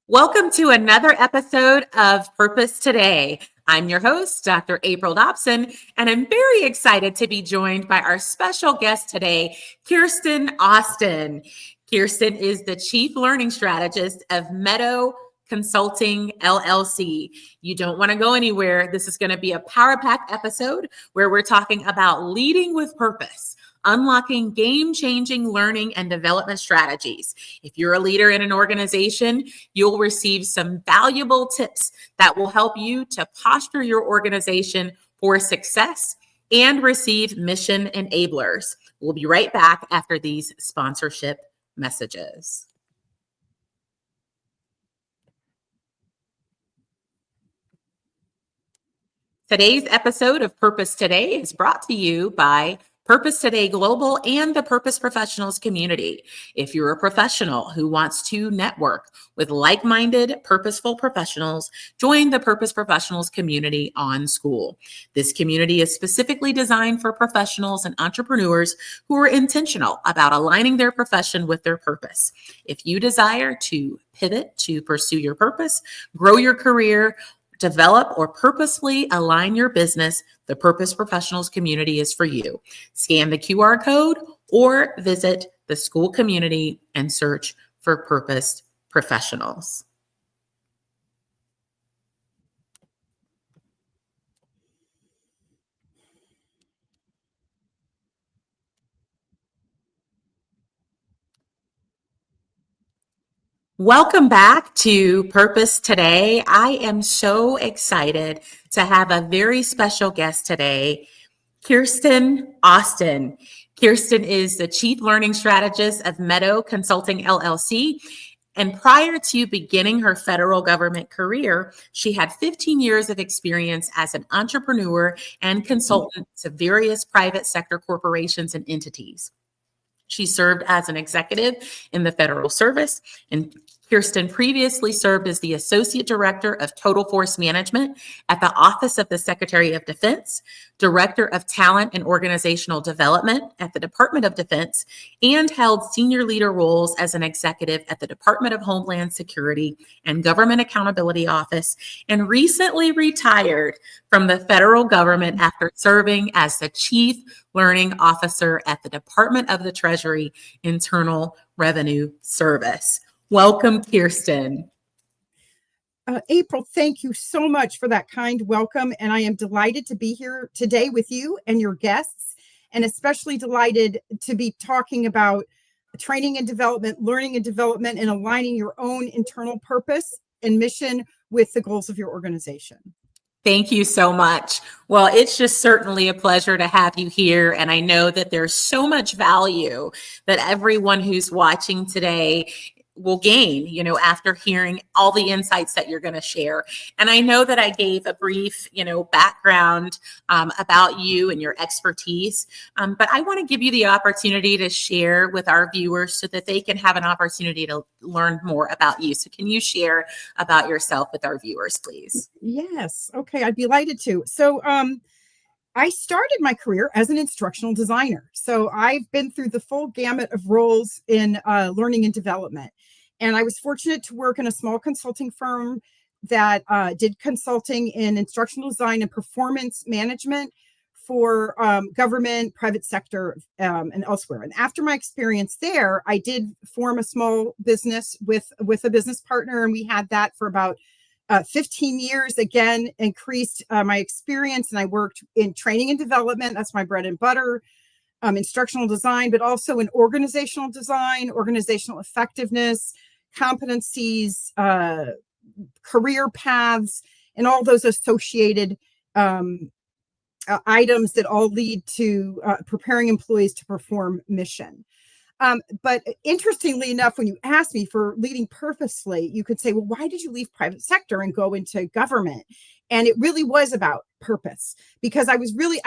Welcome to another episode of Purpose Today. I'm your host, Dr. April Dobson, and I'm very excited to be joined by our special guest today, Kirstin Austin. Kirstin is the Chief Learning Strategist of Meadow Consulting LLC. You don't want to go anywhere. This is going to be a power-packed episode where we're talking about leading with purpose, unlocking game-changing learning and development strategies. If you're a leader in an organization, you'll receive some valuable tips that will help you to posture your organization for success and receive mission enablers. We'll be right back after these sponsorship messages. Today's episode of Purpose Today is brought to you by Purpose Today Global and the Purpose Professionals community. If you're a professional who wants to network with like-minded, purposeful professionals, join the Purpose Professionals community on School. This community is specifically designed for professionals and entrepreneurs who are intentional about aligning their profession with their purpose. If you desire to pivot to pursue your purpose, grow your career, develop or purposefully align your business, the Purpose Professionals community is for you. Scan the QR code or visit the school community and search for Purpose Professionals. Welcome back to Purpose Today. I am so excited to have a very special guest today, Kirstin Austin. Kirstin is the Chief Learning Strategist of Meadow Consulting LLC. And prior to beginning her federal government career, she had 15 years of experience as an entrepreneur and consultant to various private sector corporations and entities. She served as an executive in the federal service, and Kirstin previously served as the Associate Director of Total Force Management at the Office of the Secretary of Defense, Director of Talent and Organizational Development at the Department of Defense, and held senior leader roles as an executive at the Department of Homeland Security and Government Accountability Office, and recently retired from the federal government after serving as the Chief Learning Officer at the Department of the Treasury Internal Revenue Service. Welcome, Kirstin. April, thank you so much for that kind welcome. And I am delighted to be here today with you and your guests, and especially delighted to be talking about training and development, learning and development, and aligning your own internal purpose and mission with the goals of your organization. Thank you so much. Well, it's just certainly a pleasure to have you here. And I know that there's so much value that everyone who's watching today will gain, after hearing all the insights that you're going to share. And I know that I gave a brief, background about you and your expertise, but I want to give you the opportunity to share with our viewers so that they can have an opportunity to learn more about you. So can you share about yourself with our viewers, please? Yes. Okay. I'd be delighted to. So, I started my career as an instructional designer. So I've been through the full gamut of roles in learning and development. And I was fortunate to work in a small consulting firm that did consulting in instructional design and performance management for government, private sector, and elsewhere. And after my experience there, I did form a small business with a business partner, and we had that for about 15 years, again, increased my experience, and I worked in training and development. That's my bread and butter, instructional design, but also in organizational design, organizational effectiveness, competencies, career paths, and all those associated items that all lead to preparing employees to perform mission. But interestingly enough, when you asked me for leading purposefully, you could say, well, why did you leave private sector and go into government? And it really was about purpose, because I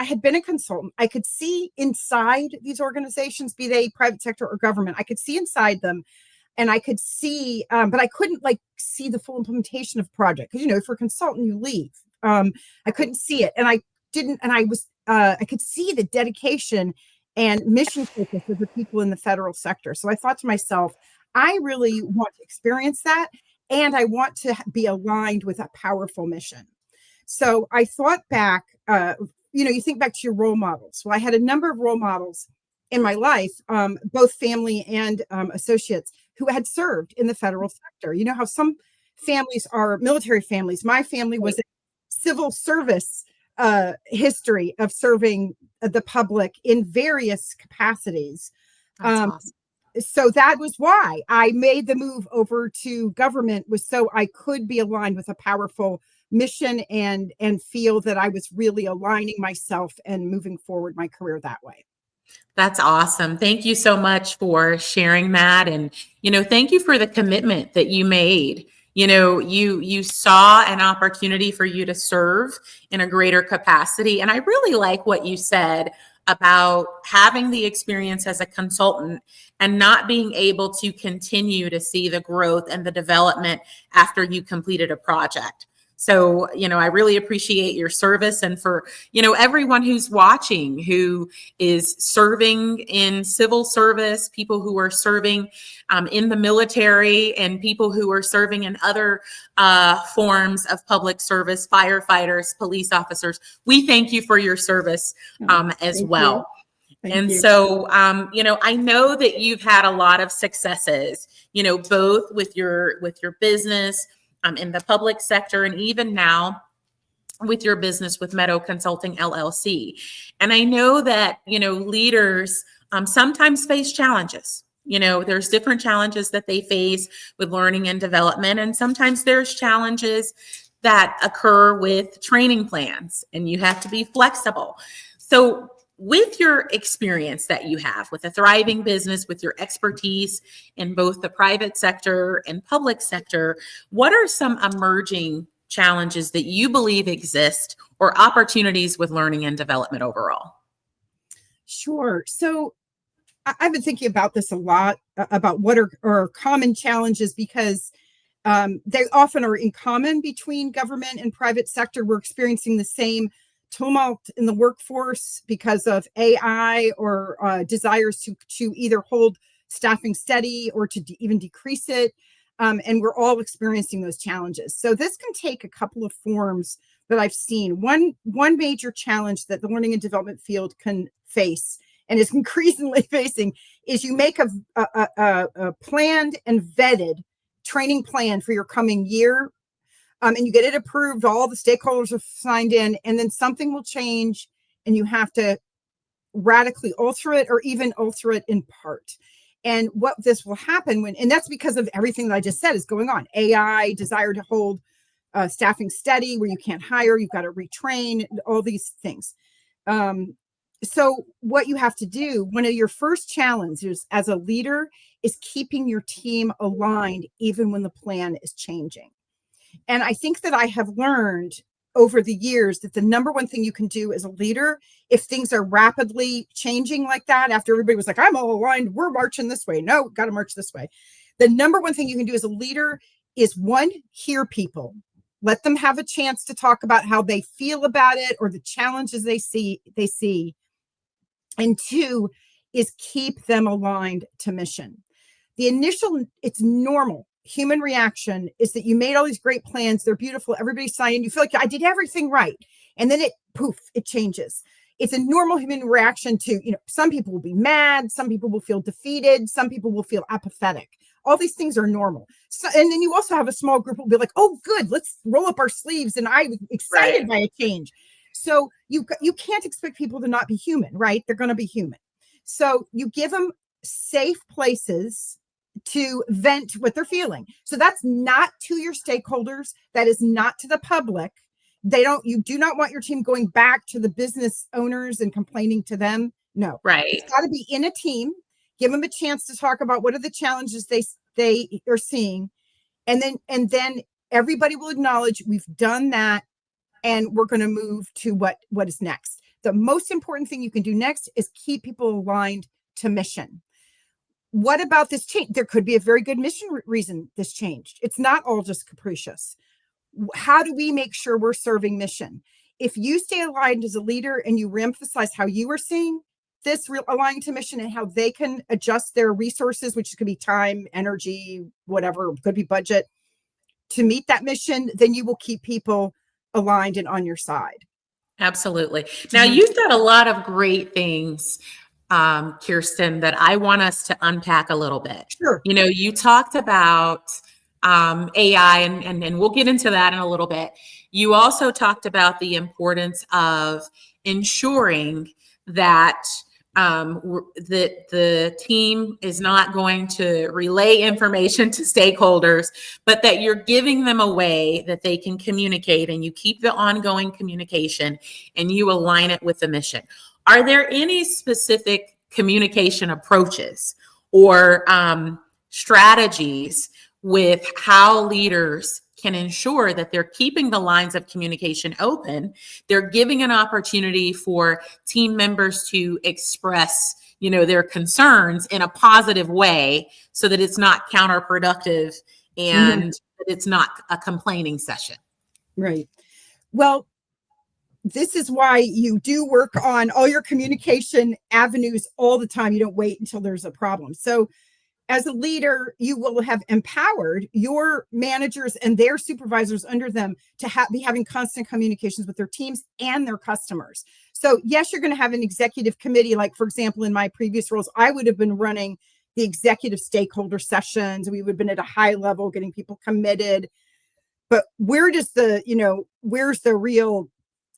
had been a consultant. I could see inside these organizations, be they private sector or government. I could see inside them, and I could see, but I couldn't see the full implementation of project. Because, if you're a consultant, you leave. I couldn't see it. And I could see the dedication and mission focus of the people in the federal sector. So I thought to myself, I really want to experience that. and I want to be aligned with a powerful mission. So I thought back, you think back to your role models. Well, I had a number of role models in my life, both family and associates who had served in the federal sector. You know how some families are military families. My family was a civil service history of serving the public in various capacities. That's awesome. So that was why I made the move over to government, was so I could be aligned with a powerful mission and feel that I was really aligning myself and moving forward my career that way. That's awesome. Thank you so much for sharing that. And, thank you for the commitment that you made. You saw an opportunity for you to serve in a greater capacity. And I really like what you said about having the experience as a consultant and not being able to continue to see the growth and the development after you completed a project. So, I really appreciate your service, and for, everyone who's watching who is serving in civil service, people who are serving in the military, and people who are serving in other forms of public service, firefighters, police officers. We thank you for your service as well. And so, I know that you've had a lot of successes, both with your business in the public sector, and even now with your business with Meadow Consulting LLC. And I know that, leaders sometimes face challenges. There's different challenges that they face with learning and development. And sometimes there's challenges that occur with training plans, and you have to be flexible. So with your experience that you have with a thriving business, with your expertise in both the private sector and public sector, what are some emerging challenges that you believe exist, or opportunities with learning and development overall? Sure. So I've been thinking about this a lot, about what are common challenges, because they often are in common between government and private sector. We're experiencing the same tumult in the workforce because of AI, or desires to either hold staffing steady or to even decrease it. And we're all experiencing those challenges. So this can take a couple of forms that I've seen. One major challenge that the learning and development field can face, and is increasingly facing, is you make a planned and vetted training plan for your coming year. And you get it approved, all the stakeholders have signed in, and then something will change and you have to radically alter it, or even alter it in part. And what this will happen and that's because of everything that I just said is going on. AI, desire to hold staffing steady where you can't hire, you've got to retrain, all these things. So what you have to do, one of your first challenges as a leader, is keeping your team aligned even when the plan is changing. And I think that I have learned over the years that the number one thing you can do as a leader, if things are rapidly changing like that, after everybody was like, I'm all aligned, we're marching this way. No, got to march this way. The number one thing you can do as a leader is, one, hear people. Let them have a chance to talk about how they feel about it or the challenges they see. And two, is keep them aligned to mission. It's normal. Human reaction is that you made all these great plans. They're beautiful. Everybody's signing. You feel like I did everything right. And then it changes. It's a normal human reaction to, some people will be mad. Some people will feel defeated. Some people will feel apathetic. All these things are normal. So, and then you also have a small group who will be like, oh, good, let's roll up our sleeves. And I'm excited by a change. So you can't expect people to not be human, right? They're going to be human. So you give them safe places to vent what they're feeling. So that's not to your stakeholders. That is not to the public. You do not want your team going back to the business owners and complaining to them. No, Right. It's got to be in a team. Give them a chance to talk about what are the challenges they are seeing. And then everybody will acknowledge we've done that and we're going to move to what is next. The most important thing you can do next is keep people aligned to mission. What about this change? There could be a very good mission reason this changed. It's not all just capricious. How do we make sure we're serving mission? If you stay aligned as a leader and you reemphasize how you are seeing this aligned to mission and how they can adjust their resources, which could be time, energy, whatever, could be budget, to meet that mission, then you will keep people aligned and on your side. Absolutely. Now, you said a lot of great things, Kirstin, that I want us to unpack a little bit. Sure. You know, you talked about AI, and we'll get into that in a little bit. You also talked about the importance of ensuring that that the team is not going to relay information to stakeholders, but that you're giving them a way that they can communicate, and you keep the ongoing communication and you align it with the mission. Are there any specific communication approaches or strategies with how leaders can ensure that they're keeping the lines of communication open, they're giving an opportunity for team members to express, you know, their concerns in a positive way so that it's not counterproductive and it's not a complaining session? Right. Well, this is why you do work on all your communication avenues all the time. You don't wait until there's a problem. So as a leader, you will have empowered your managers and their supervisors under them to be having constant communications with their teams and their customers. So yes, you're going to have an executive committee. Like, for example, in my previous roles, I would have been running the executive stakeholder sessions. We would have been at a high level, getting people committed. But where's the real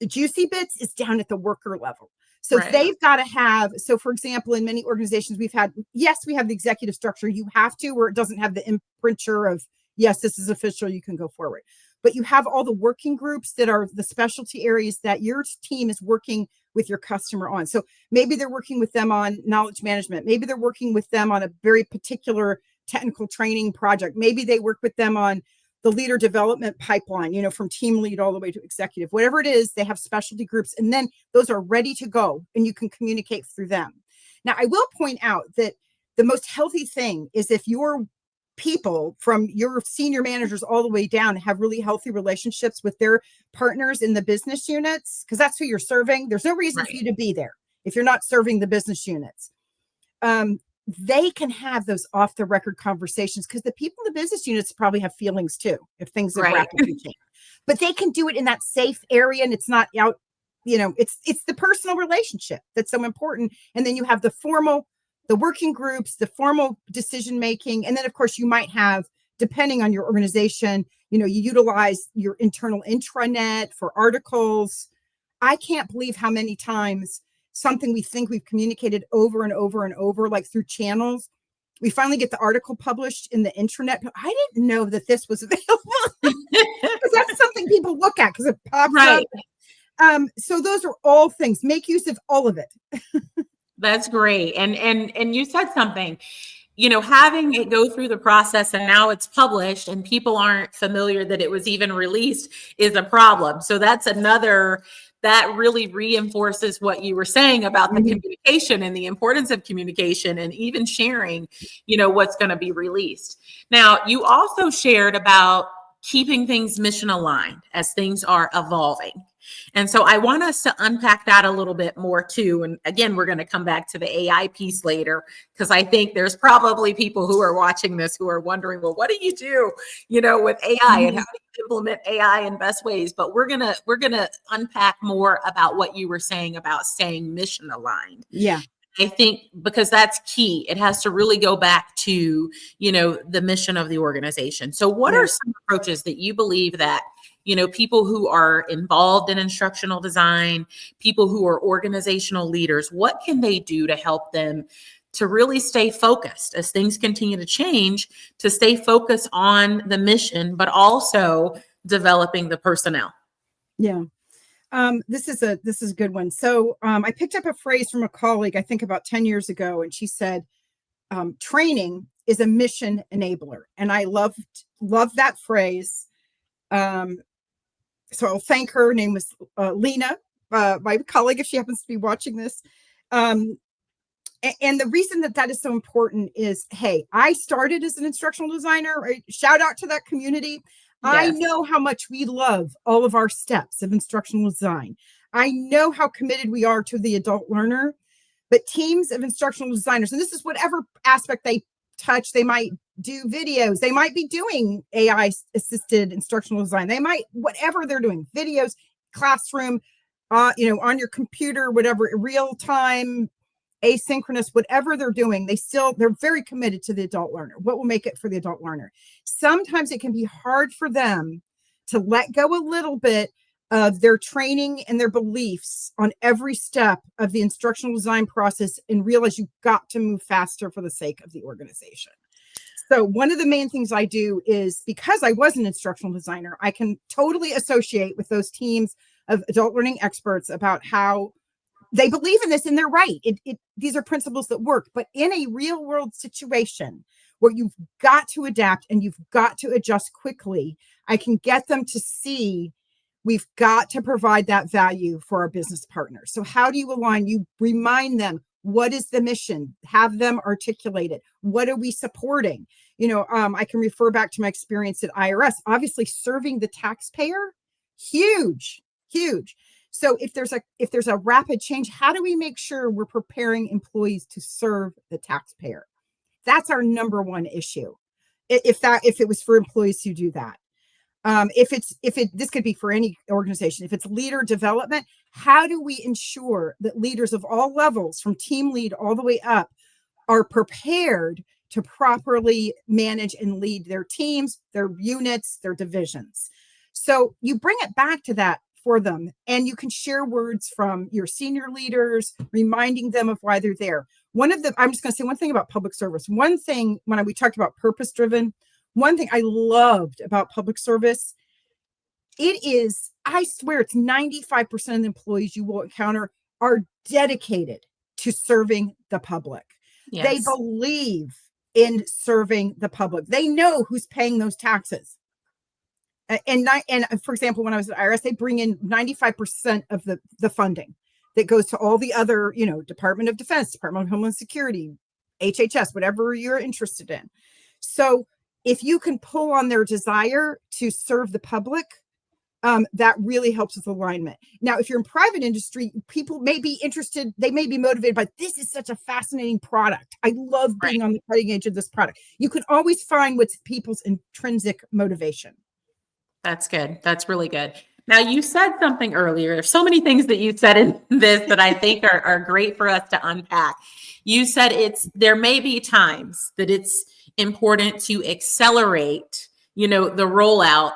juicy bits is down at the worker level. So they've got to have, so for example, in many organizations we have the executive structure. You have to, where it doesn't have the imprinter of, yes, this is official, you can go forward. But you have all the working groups that are the specialty areas that your team is working with your customer on. So maybe they're working with them on knowledge management. Maybe they're working with them on a very particular technical training project. Maybe they work with them on the leader development pipeline, you know, from team lead all the way to executive, whatever it is, they have specialty groups, and then those are ready to go and you can communicate through them. Now, I will point out that the most healthy thing is if your people, from your senior managers all the way down, have really healthy relationships with their partners in the business units, because that's who you're serving. There's no reason for you to be there if you're not serving the business units. They can have those off the record conversations, because the people in the business units probably have feelings too, if things have rapidly changed. But they can do it in that safe area, and it's not out, you know, it's the personal relationship that's so important. And then you have the working groups, the formal decision making. And then of course you might have, depending on your organization, you know, you utilize your internal intranet for articles. I can't believe how many times something we think we've communicated over and over and over, like through channels, we finally get the article published in the intranet. But I didn't know that this was available, because that's something people look at because it pops up. So those are all things. Make use of all of it. That's great. And you said something, you know, having it go through the process and now it's published and people aren't familiar that it was even released is a problem. So that's another that really reinforces what you were saying about the communication and the importance of communication and even sharing, you know, what's going to be released. Now, you also shared about keeping things mission aligned as things are evolving. And so I want us to unpack that a little bit more too. And again, we're going to come back to the AI piece later, because I think there's probably people who are watching this who are wondering, well, what do you do, you know, with AI and how do you implement AI in best ways? But we're going to unpack more about what you were saying about staying mission aligned. Yeah. I think because that's key. It has to really go back to, you know, the mission of the organization. So what are some approaches that you believe that, you know, people who are involved in instructional design, people who are organizational leaders, what can they do to help them to really stay focused as things continue to change, to stay focused on the mission, but also developing the personnel? Yeah. This is a good one. So I picked up a phrase from a colleague, I think about 10 years ago, and she said, training is a mission enabler. And I love that phrase. So I'll thank her. Her name was Lena, my colleague, if she happens to be watching this. And the reason that is so important is, hey, I started as an instructional designer, right? Shout out to that community. Yes. I know how much we love all of our steps of instructional design. I know how committed we are to the adult learner, but teams of instructional designers, and this is whatever aspect they touch, they might do videos. They might be doing AI assisted instructional design. They might, whatever they're doing, videos, classroom, on your computer, whatever, real time, asynchronous, whatever they're doing, they're very committed to the adult learner. What will make it for the adult learner? Sometimes it can be hard for them to let go a little bit of their training and their beliefs on every step of the instructional design process and realize you've got to move faster for the sake of the organization. So one of the main things I do is, because I was an instructional designer, I can totally associate with those teams of adult learning experts about how they believe in this and they're right. These are principles that work. But in a real world situation where you've got to adapt and you've got to adjust quickly, I can get them to see we've got to provide that value for our business partners. So how do you align? You remind them, what is the mission? Have them articulate it. What are we supporting? I can refer back to my experience at IRS. Obviously, serving the taxpayer, huge. So if there's a rapid change, how do we make sure we're preparing employees to serve the taxpayer? That's our number one issue. If it was for employees who do that. This could be for any organization. If it's leader development, how do we ensure that leaders of all levels, from team lead all the way up, are prepared to properly manage and lead their teams, their units, their divisions? So you bring it back to that for them, and you can share words from your senior leaders, reminding them of why they're there. I'm just going to say one thing about public service. One thing, when we talked about purpose driven, one thing I loved about public service, I swear it's 95% of the employees you will encounter are dedicated to serving the public. Yes. They believe in serving the public. They know who's paying those taxes. And for example, when I was at IRS, they bring in 95% of the funding that goes to all the other, Department of Defense, Department of Homeland Security, HHS, whatever you're interested in. So if you can pull on their desire to serve the public, that really helps with alignment. Now, if you're in private industry, people may be interested, they may be motivated by, this is such a fascinating product. I love being on the cutting edge of this product. You can always find what's people's intrinsic motivation. That's good. That's really good. Now, you said something earlier. There's so many things that you said in this that I think are great for us to unpack. You said there may be times that it's important to accelerate, the rollout,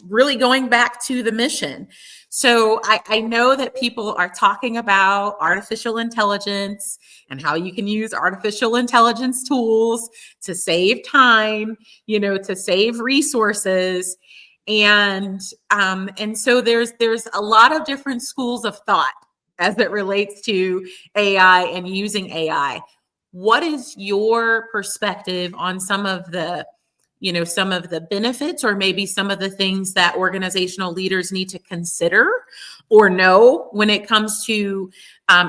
really going back to the mission. So I know that people are talking about artificial intelligence and how you can use artificial intelligence tools to save time, to save resources. And so there's a lot of different schools of thought as it relates to AI and using AI. What is your perspective on some of the benefits, or maybe some of the things that organizational leaders need to consider or know when it comes to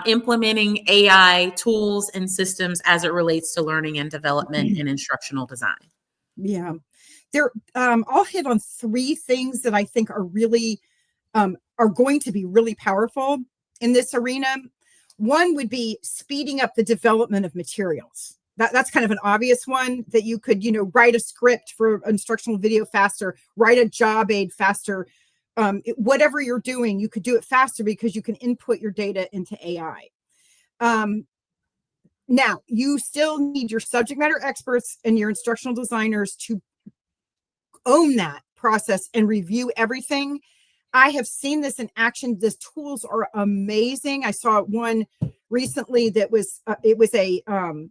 implementing AI tools and systems as it relates to learning and development and instructional design? Yeah. I'll hit on three things that I think are really are going to be really powerful in this arena. One would be speeding up the development of materials. That's kind of an obvious one, that you could, write a script for instructional video faster, write a job aid faster. Whatever you're doing, you could do it faster because you can input your data into AI. Now, you still need your subject matter experts and your instructional designers to own that process and review everything. I have seen this in action. These tools are amazing. I saw one recently that was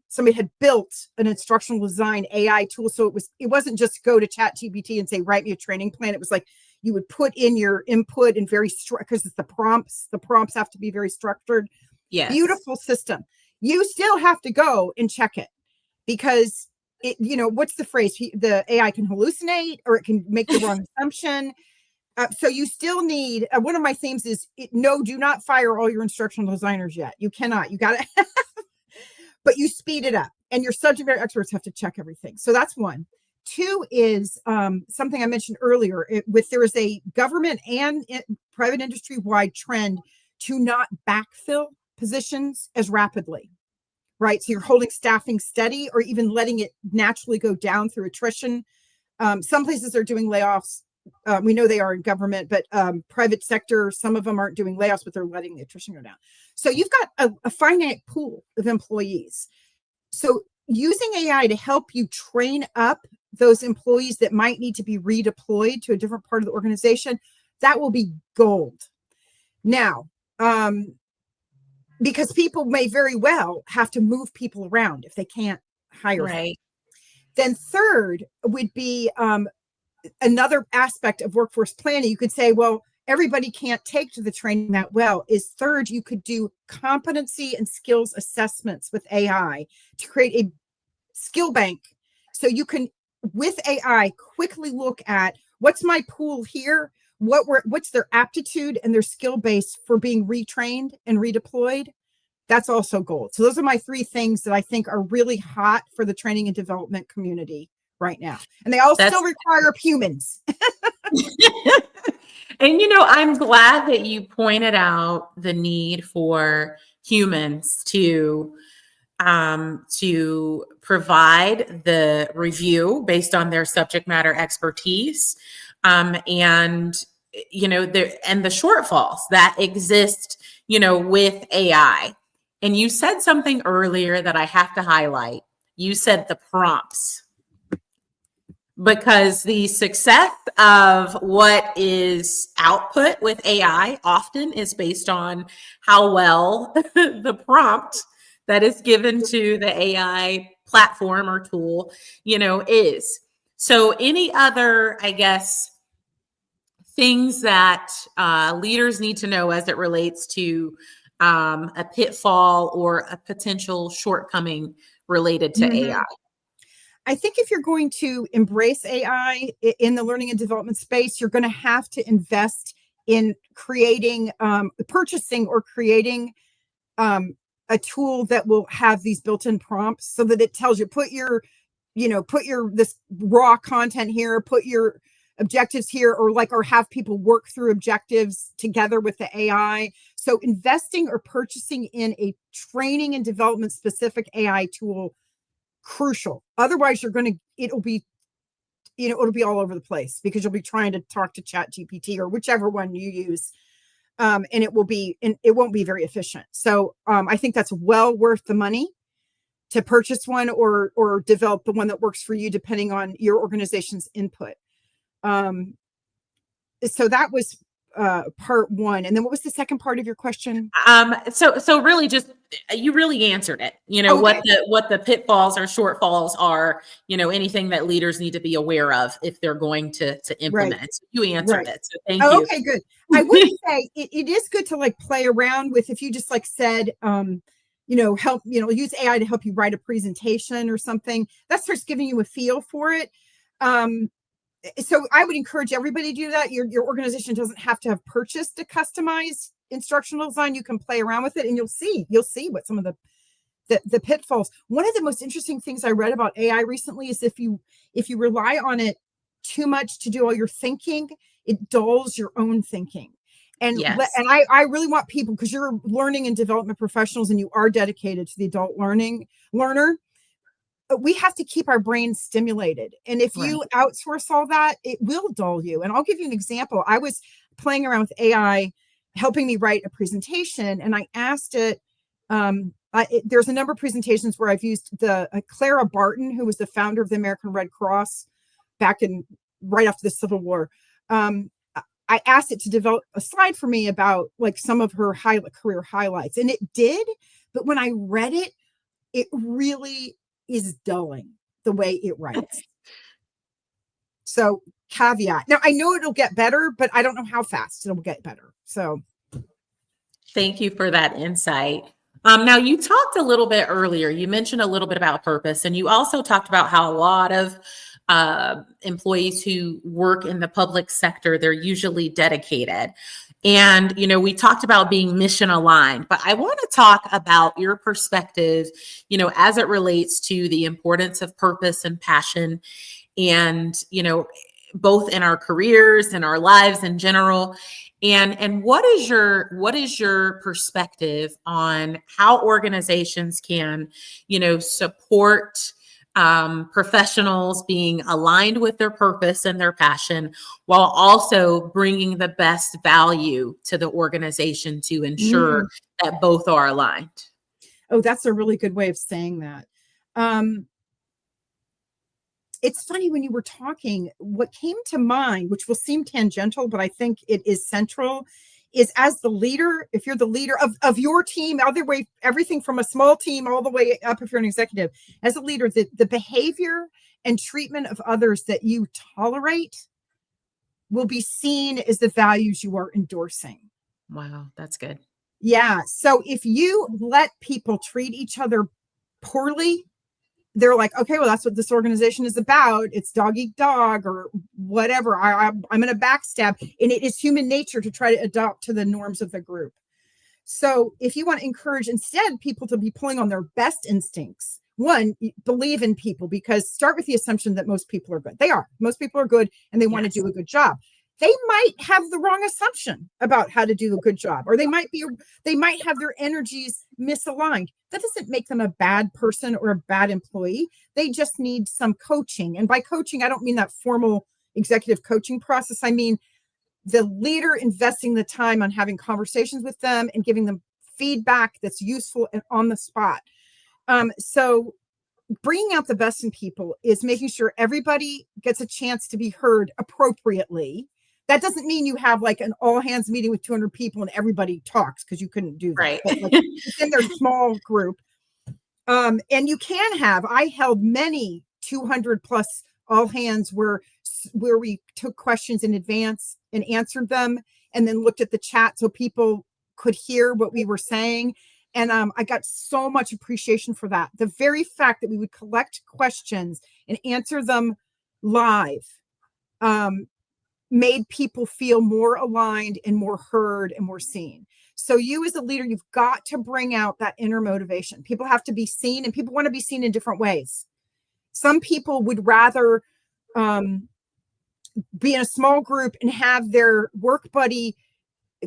somebody had built an instructional design AI tool. So it wasn't just go to ChatGPT and say, write me a training plan. It was like you would put in your input and because it's the prompts have to be very structured. Yes. Beautiful system. You still have to go and check it, because what's the phrase? The AI can hallucinate, or it can make the wrong assumption. So you still need, one of my themes is, do not fire all your instructional designers yet. You cannot, you got to, but you speed it up, and your subject matter experts have to check everything. So that's one. Two is something I mentioned earlier, there is a government and private industry wide trend to not backfill positions as rapidly. right? So you're holding staffing steady or even letting it naturally go down through attrition. Some places are doing layoffs. We know they are in government, but private sector, some of them aren't doing layoffs, but they're letting the attrition go down. So you've got a finite pool of employees. So using AI to help you train up those employees that might need to be redeployed to a different part of the organization, that will be gold. Now, because people may very well have to move people around if they can't hire them. Then third would be another aspect of workforce planning. You could say, well, everybody can't take to the training that well. Is third, you could do competency and skills assessments with AI to create a skill bank. So you can, with AI, quickly look at what's my pool here, what's their aptitude and their skill base for being retrained and redeployed. That's also gold. So those are my three things that I think are really hot for the training and development community right now. And they all still require humans. And, I'm glad that you pointed out the need for humans to provide the review based on their subject matter expertise, and the shortfalls that exist, with AI. And you said something earlier that I have to highlight. You said the prompts. Because the success of what is output with AI often is based on how well the prompt that is given to the AI platform or tool, is. So any other, I guess, things that leaders need to know as it relates to a pitfall or a potential shortcoming related to AI? I think if you're going to embrace AI in the learning and development space, you're going to have to invest in creating, purchasing or creating a tool that will have these built-in prompts so that it tells you, put your this raw content here, put your objectives here, or have people work through objectives together with the AI. So investing or purchasing in a training and development specific AI tool, crucial. Otherwise, it'll be all over the place because you'll be trying to talk to Chat GPT or whichever one you use. And it won't be very efficient. So I think that's well worth the money to purchase one or develop the one that works for you, depending on your organization's input. So that was part one. And then what was the second part of your question? So really just, you really answered it, what the pitfalls or shortfalls are, anything that leaders need to be aware of if they're going to implement it. So you answered it. So thank you. Okay, good. I would say it is good to play around with, if you just said, help, use AI to help you write a presentation or something, that starts giving you a feel for it. So I would encourage everybody to do that. Your organization doesn't have to have purchased a customized instructional design. You can play around with it and you'll see what some of the pitfalls. One of the most interesting things I read about AI recently is if you rely on it too much to do all your thinking, it dulls your own thinking. And I really want people, because you're learning and development professionals and you are dedicated to the adult learner, we have to keep our brains stimulated. And if you outsource all that, it will dull you. And I'll give you an example. I was playing around with AI, helping me write a presentation. And I asked it, there's a number of presentations where I've used Clara Barton, who was the founder of the American Red Cross back right after the Civil War. I asked it to develop a slide for me about some of her career highlights. And it did. But when I read it, it really is dulling the way it writes. So caveat. Now I know it'll get better, but I don't know how fast it'll get better. So thank you for that insight. Now you talked a little bit earlier, you mentioned a little bit about purpose, and you also talked about how a lot of employees who work in the public sector, they're usually dedicated. And, we talked about being mission aligned, but I want to talk about your perspective, as it relates to the importance of purpose and passion. And, both in our careers and our lives in general. And what is your perspective on how organizations can, support professionals being aligned with their purpose and their passion, while also bringing the best value to the organization to ensure that both are aligned? Oh, that's a really good way of saying that. It's funny, when you were talking, what came to mind, which will seem tangential, but I think it is central, is as the leader, if you're the leader of your team, other way, everything from a small team all the way up, if you're an executive, as a leader, the behavior and treatment of others that you tolerate will be seen as the values you are endorsing. Wow, that's good. Yeah. So if you let people treat each other poorly, they're like, okay, well, that's what this organization is about. It's dog eat dog or whatever. I'm going to backstab. And it is human nature to try to adopt to the norms of the group. So if you want to encourage instead people to be pulling on their best instincts, one, believe in people, because start with the assumption that most people are good. They are. Most people are good and they want to do a good job. They might have the wrong assumption about how to do a good job, or they might have their energies misaligned. That doesn't make them a bad person or a bad employee. They just need some coaching. And by coaching, I don't mean that formal executive coaching process. I mean the leader investing the time on having conversations with them and giving them feedback that's useful and on the spot. So bringing out the best in people is making sure everybody gets a chance to be heard appropriately. That doesn't mean you have like an all hands meeting with 200 people and everybody talks, because you couldn't do that. Right. But like within their small group. And you can have, I held many 200 plus all hands where we took questions in advance and answered them, and then looked at the chat so people could hear what we were saying. And I got so much appreciation for that. The very fact that we would collect questions and answer them live made people feel more aligned and more heard and more seen. So you as a leader, you've got to bring out that inner motivation. People have to be seen, and people want to be seen in different ways. Some people would rather be in a small group and have their work buddy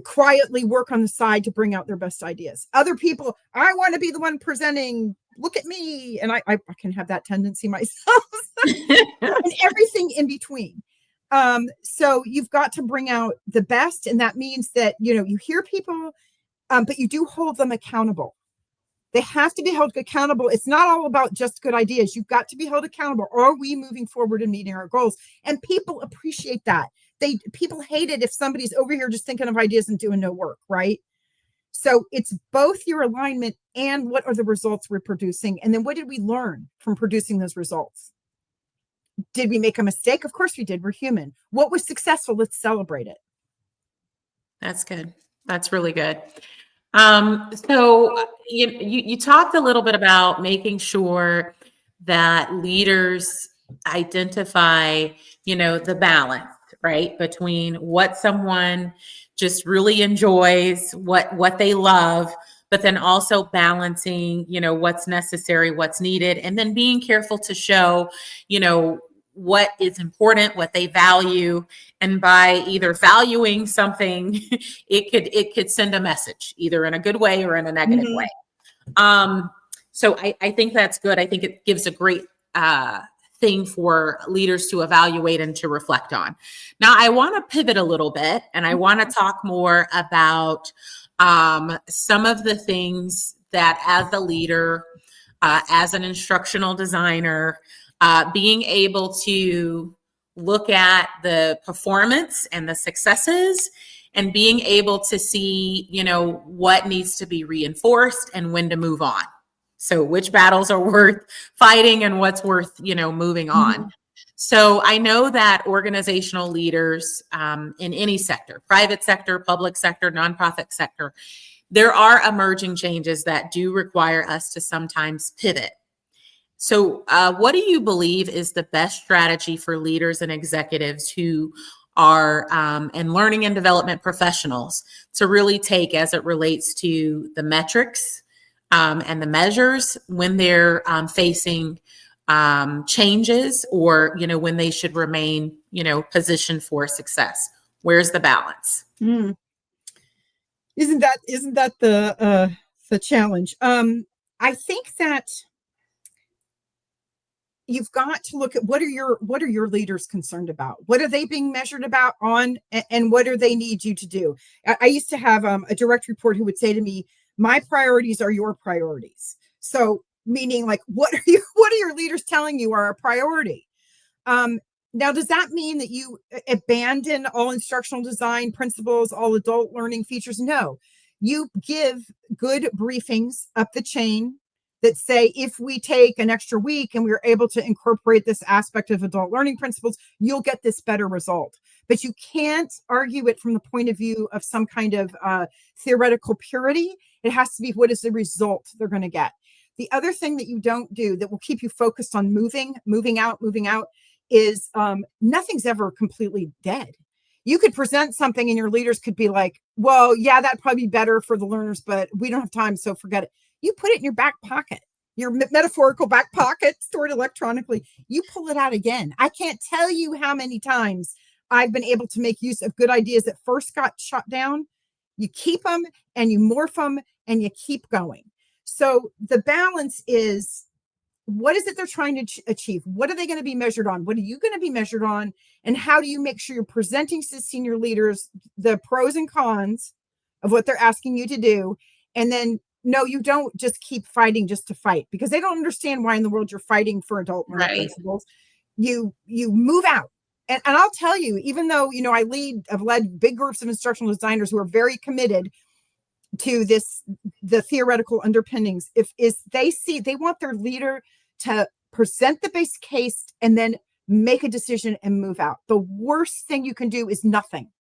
quietly work on the side to bring out their best ideas. Other people, I want to be the one presenting, look at me. And I can have that tendency myself. And everything in between. So you've got to bring out the best. And that means that, you hear people, but you do hold them accountable. They have to be held accountable. It's not all about just good ideas. You've got to be held accountable. Are we moving forward and meeting our goals? And people appreciate that. People hate it if somebody's over here just thinking of ideas and doing no work, right? So it's both your alignment and what are the results we're producing. And then what did we learn from producing those results? Did we make a mistake? Of course we did. We're human. What was successful? Let's celebrate it. That's good. That's really good. So you talked a little bit about making sure that leaders identify, the balance, right, between what someone just really enjoys, what they love, but then also balancing, what's necessary, what's needed, and then being careful to show, what is important, what they value. And by either valuing something, it could send a message either in a good way or in a negative way. So I think that's good. I think it gives a great thing for leaders to evaluate and to reflect on. Now, I want to pivot a little bit, and I want to talk more about some of the things that as a leader, as an instructional designer, being able to look at the performance and the successes, and being able to see, what needs to be reinforced and when to move on. So which battles are worth fighting and what's worth, moving on. So I know that organizational leaders in any sector, private sector, public sector, nonprofit sector, there are emerging changes that do require us to sometimes pivot. So what do you believe is the best strategy for leaders and executives who are and learning and development professionals to really take as it relates to the metrics and the measures when they're facing changes, or when they should remain positioned for success? Where's the balance? Mm. Isn't that the challenge? I think that you've got to look at what are your leaders concerned about? What are they being measured about on, and what do they need you to do? I used to have a direct report who would say to me, "My priorities are your priorities." So meaning like, what are your leaders telling you are a priority? Now, does that mean that you abandon all instructional design principles, all adult learning features? No, you give good briefings up the chain that say, if we take an extra week and we're able to incorporate this aspect of adult learning principles, you'll get this better result. But you can't argue it from the point of view of some kind of theoretical purity. It has to be, what is the result they're going to get? The other thing that you don't do that will keep you focused on moving out, is nothing's ever completely dead. You could present something and your leaders could be like, well, yeah, that'd probably be better for the learners, but we don't have time, so forget it. You put it in your back pocket, your metaphorical back pocket, stored electronically. You pull it out again. I can't tell you how many times I've been able to make use of good ideas that first got shut down. You keep them and you morph them and you keep going. So the balance is, what is it they're trying to achieve? What are they going to be measured on? What are you going to be measured on? And how do you make sure you're presenting to senior leaders the pros and cons of what they're asking you to do? And then, no, you don't just keep fighting just to fight, because they don't understand why in the world you're fighting for adult learning principles. You move out. And I'll tell you, even though, I've led big groups of instructional designers who are very committed to the theoretical underpinnings. They want their leader to present the base case and then make a decision and move out. The worst thing you can do is nothing,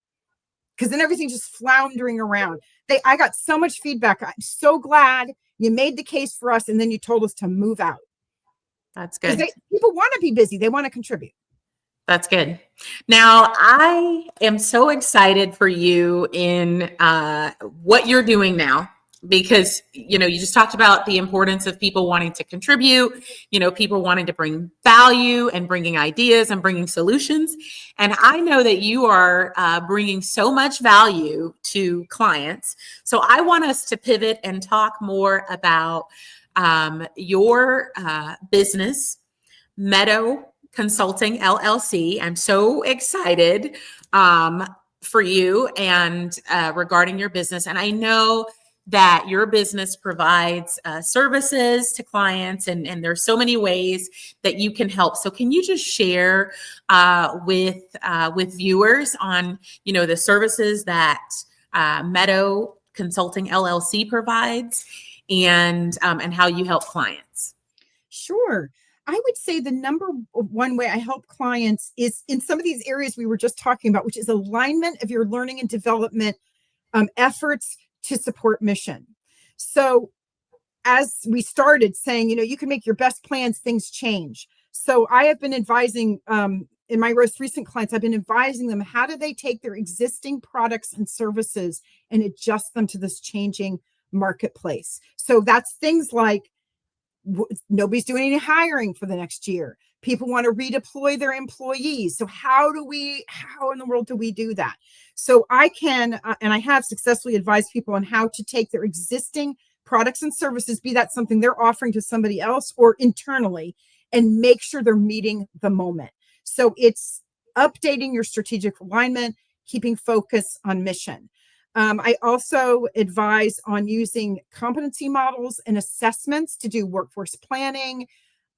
because then everything's just floundering around. I got so much feedback. I'm so glad you made the case for us, and then you told us to move out. That's good. People want to be busy. They want to contribute. That's good. Now, I am so excited for you in what you're doing now, because, you just talked about the importance of people wanting to contribute, people wanting to bring value and bringing ideas and bringing solutions. And I know that you are bringing so much value to clients. So I want us to pivot and talk more about your business, Meadow Consulting LLC. I'm so excited for you and regarding your business. And I know that your business provides services to clients, and there's so many ways that you can help. So can you just share with viewers on, the services that Meadow Consulting LLC provides, and how you help clients? Sure. I would say the number one way I help clients is in some of these areas we were just talking about, which is alignment of your learning and development efforts to support mission. So as we started saying, you can make your best plans, things change. So I have been advising in my most recent clients, I've been advising them, how do they take their existing products and services and adjust them to this changing marketplace? So that's things like, nobody's doing any hiring for the next year. People want to redeploy their employees. So how in the world do we do that? So I can, and I have successfully advised people on how to take their existing products and services, be that something they're offering to somebody else or internally, and make sure they're meeting the moment. So it's updating your strategic alignment, keeping focus on mission. I also advise on using competency models and assessments to do workforce planning,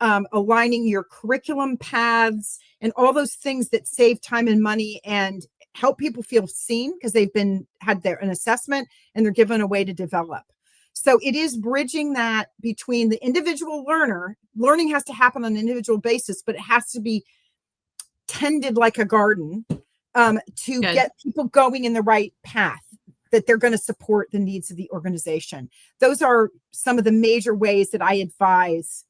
aligning your curriculum paths, and all those things that save time and money and help people feel seen because they've had an assessment and they're given a way to develop. So it is bridging that between the individual learner. Learning has to happen on an individual basis, but it has to be tended like a garden to get people going in the right path, that they're going to support the needs of the organization. Those are some of the major ways that I advise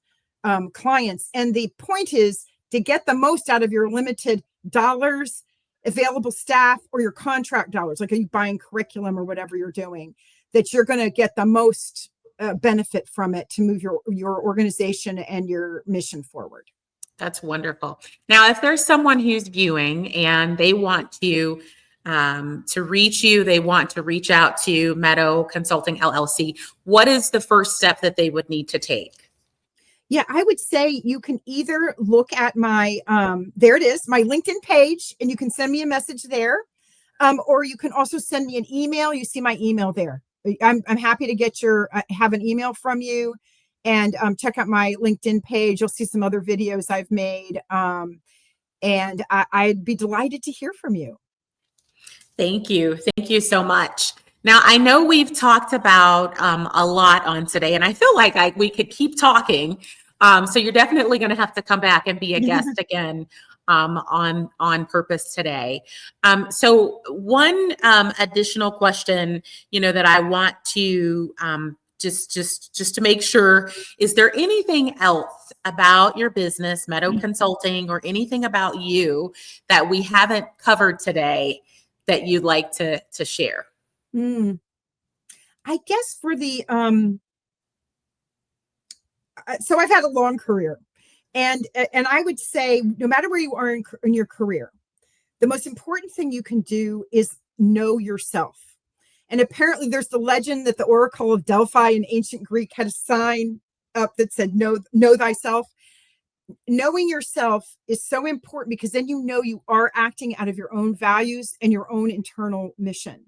clients. And the point is to get the most out of your limited dollars, available staff, or your contract dollars. Like, are you buying curriculum or whatever you're doing, that you're going to get the most benefit from it to move your organization and your mission forward. That's wonderful. Now, if there's someone who's viewing and they want to reach you, they want to reach out to Meadow Consulting LLC, what is the first step that they would need to take? Yeah, I would say you can either look at my, there it is, my LinkedIn page, and you can send me a message there. Or you can also send me an email. You see my email there. I'm happy to get have an email from you, and check out my LinkedIn page. You'll see some other videos I've made. And I'd be delighted to hear from you. Thank you. Thank you so much. Now, I know we've talked about a lot on today, and I feel like we could keep talking. So you're definitely going to have to come back and be a guest again on Purpose Today. So one additional question, that I want to just to make sure, is there anything else about your business, Meadow Consulting, or anything about you that we haven't covered today that you'd like to share? I guess for the so I've had a long career, and I would say no matter where you are in your career, the most important thing you can do is know yourself. And apparently there's the legend that the Oracle of Delphi in ancient Greek had a sign up that said, know thyself. Knowing yourself is so important, because then you are acting out of your own values and your own internal mission.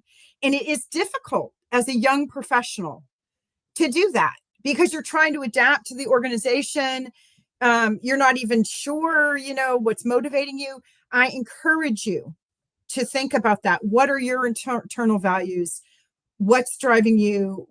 And it is difficult as a young professional to do that, because you're trying to adapt to the organization. You're not even sure, what's motivating you. I encourage you to think about that. What are your internal values? What's driving you?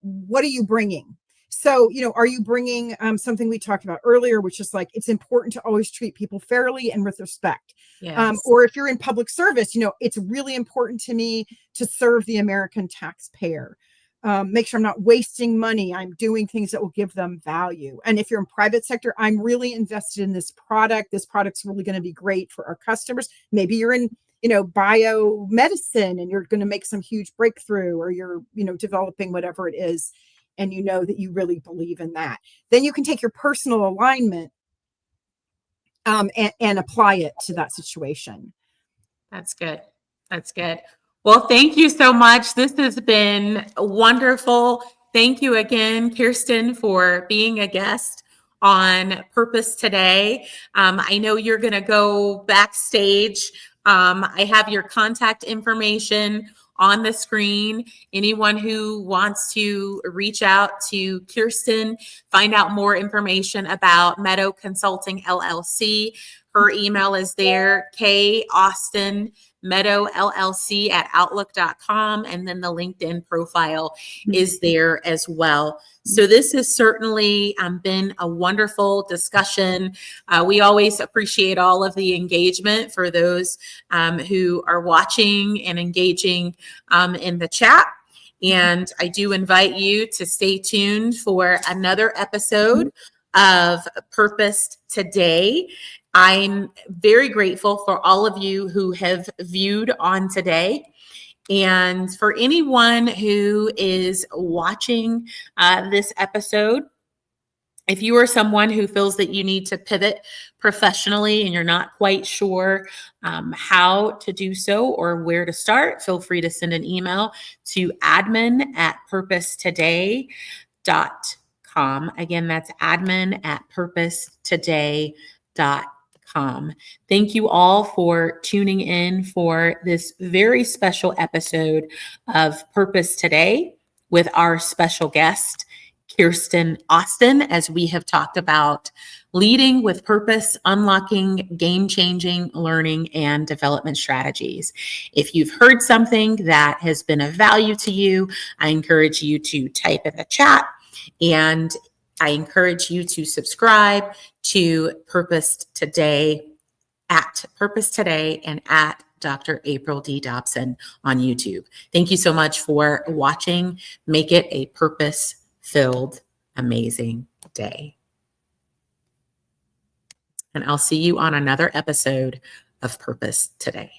What are you bringing? So, are you bringing something we talked about earlier, which is like, it's important to always treat people fairly and with respect. Yes. Or if you're in public service, it's really important to me to serve the American taxpayer. Make sure I'm not wasting money. I'm doing things that will give them value. And if you're in private sector, I'm really invested in this product. This product's really going to be great for our customers. Maybe you're in biomedicine and you're going to make some huge breakthrough, or you're, developing whatever it is, and that you really believe in that. Then you can take your personal alignment and apply it to that situation. That's good. That's good. Well, thank you so much. This has been wonderful. Thank you again, Kirstin, for being a guest on Purpose Today. I know you're going to go backstage. I have your contact information on the screen. Anyone who wants to reach out to Kirstin, find out more information about Meadow Consulting LLC, her email is there, kaustin meadowllc@outlook.com, and then the LinkedIn profile is there as well. So this has certainly been a wonderful discussion. We always appreciate all of the engagement for those who are watching and engaging in the chat. And I do invite you to stay tuned for another episode of Purpose Today. I'm very grateful for all of you who have viewed on today. And for anyone who is watching this episode, if you are someone who feels that you need to pivot professionally and you're not quite sure how to do so or where to start, feel free to send an email to admin@purposetoday.com. Again, that's admin@purposetoday.com. Thank you all for tuning in for this very special episode of Purpose Today with our special guest, Kirstin Austin, as we have talked about leading with purpose, unlocking game-changing learning and development strategies. If you've heard something that has been of value to you, I encourage you to type in the chat, and I encourage you to subscribe to Purpose Today at Purpose Today and at Dr. April D. Dobson on YouTube. Thank you so much for watching. Make it a purpose-filled, amazing day. And I'll see you on another episode of Purpose Today.